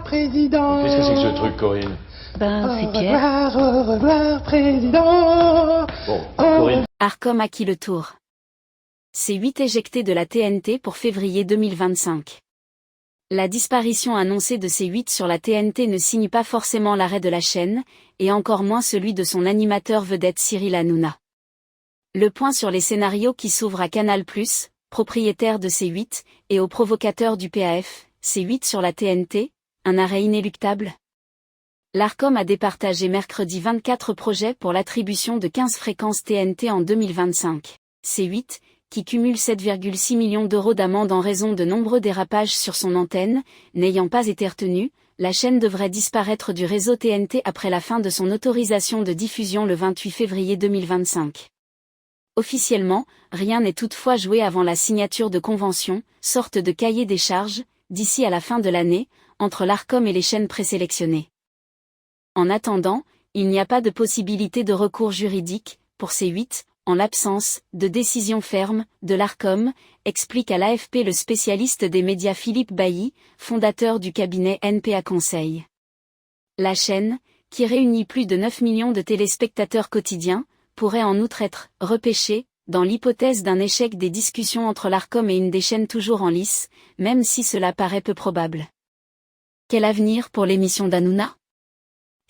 président. Qu'est-ce que c'est que ce truc, Corinne? C'est Pierre. Au revoir, président. Bon, Corinne. Arcom acquis le tour. C8 éjecté de la TNT pour février 2025. La disparition annoncée de C8 sur la TNT ne signe pas forcément l'arrêt de la chaîne, et encore moins celui de son animateur vedette Cyril Hanouna. Le point sur les scénarios qui s'ouvrent à Canal+, propriétaire de C8, et aux provocateurs du PAF, C8 sur la TNT, un arrêt inéluctable. L'Arcom a départagé mercredi 24 projets pour l'attribution de 15 fréquences TNT en 2025. C8, qui cumule 7,6 millions d'euros d'amende en raison de nombreux dérapages sur son antenne, n'ayant pas été retenue, la chaîne devrait disparaître du réseau TNT après la fin de son autorisation de diffusion le 28 février 2025. Officiellement, rien n'est toutefois joué avant la signature de conventions, sorte de cahier des charges, d'ici à la fin de l'année, entre l'Arcom et les chaînes présélectionnées. En attendant, il n'y a pas de possibilité de recours juridique, pour C8, en l'absence de décision ferme de l'Arcom, explique à l'AFP le spécialiste des médias Philippe Bailly, fondateur du cabinet NPA Conseil. La chaîne, qui réunit plus de 9 millions de téléspectateurs quotidiens, pourrait en outre être repêchée, dans l'hypothèse d'un échec des discussions entre l'Arcom et une des chaînes toujours en lice, même si cela paraît peu probable. Quel avenir pour l'émission d'Hanouna ?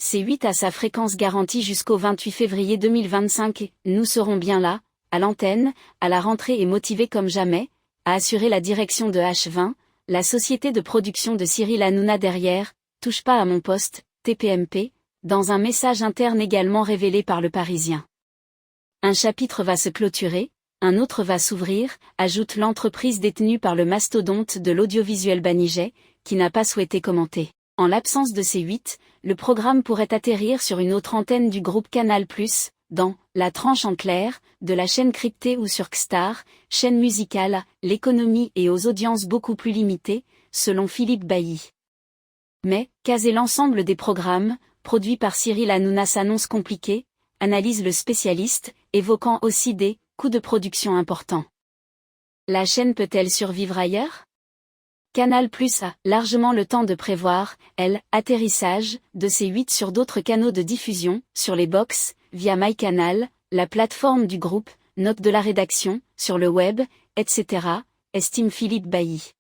C8 a sa fréquence garantie jusqu'au 28 février 2025 et nous serons bien là, à l'antenne, à la rentrée et motivés comme jamais, a assuré la direction de H20, la société de production de Cyril Hanouna derrière, touche pas à mon poste, TPMP, dans un message interne également révélé par Le Parisien. Un chapitre va se clôturer, un autre va s'ouvrir, ajoute l'entreprise détenue par le mastodonte de l'audiovisuel Banijay, qui n'a pas souhaité commenter. En l'absence de C8, le programme pourrait atterrir sur une autre antenne du groupe Canal+, dans « La tranche en clair » de la chaîne cryptée ou sur Xstar, chaîne musicale à l'économie et aux audiences beaucoup plus limitées, selon Philippe Bailly. Mais, caser l'ensemble des programmes, produits par Cyril Hanouna s'annonce compliqué, analyse le spécialiste, évoquant aussi des « coûts de production importants ». La chaîne peut-elle survivre ailleurs ? Canal+ a largement le temps de prévoir, atterrissage de C8 sur d'autres canaux de diffusion, sur les box, via MyCanal, la plateforme du groupe, note de la rédaction, sur le web, etc., estime Philippe Bailly.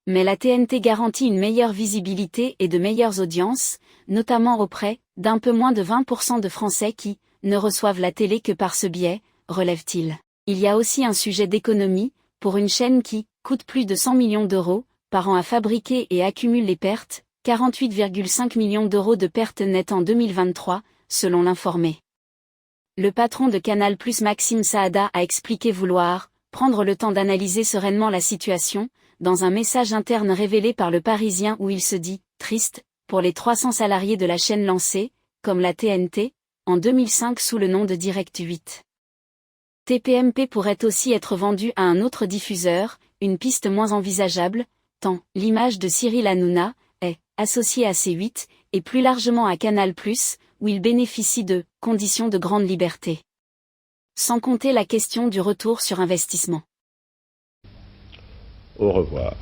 Mais la TNT garantit une meilleure visibilité et de meilleures audiences, notamment auprès d'un peu moins de 20% de Français qui ne reçoivent la télé que par ce biais, relève-t-il. Il y a aussi un sujet d'économie, pour une chaîne qui coûte plus de 100 millions d'euros par an à fabriquer et accumule les pertes, 48,5 millions d'euros de pertes nettes en 2023, selon l'Informé. Le patron de Canal+, Maxime Saada, a expliqué vouloir prendre le temps d'analyser sereinement la situation, dans un message interne révélé par Le Parisien où il se dit « triste » pour les 300 salariés de la chaîne lancée, comme la TNT, en 2005 sous le nom de Direct 8. TPMP pourrait aussi être vendu à un autre diffuseur, une piste moins envisageable, tant l'image de Cyril Hanouna est associée à C8, et plus largement à Canal+, où il bénéficie de conditions de grande liberté. Sans compter la question du retour sur investissement. Au revoir.